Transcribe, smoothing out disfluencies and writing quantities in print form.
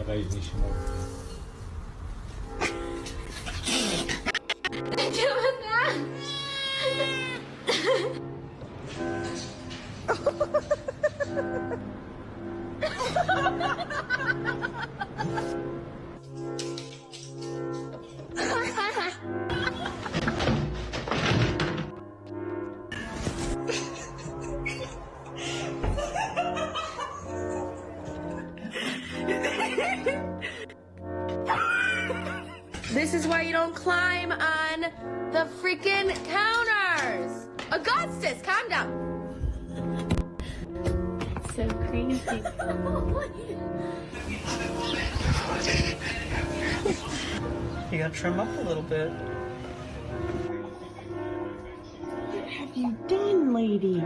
guys niesamowity. This is why you don't climb on the freaking counters. Augustus, calm down. So crazy. You gotta trim up a little bit. What have you done, lady?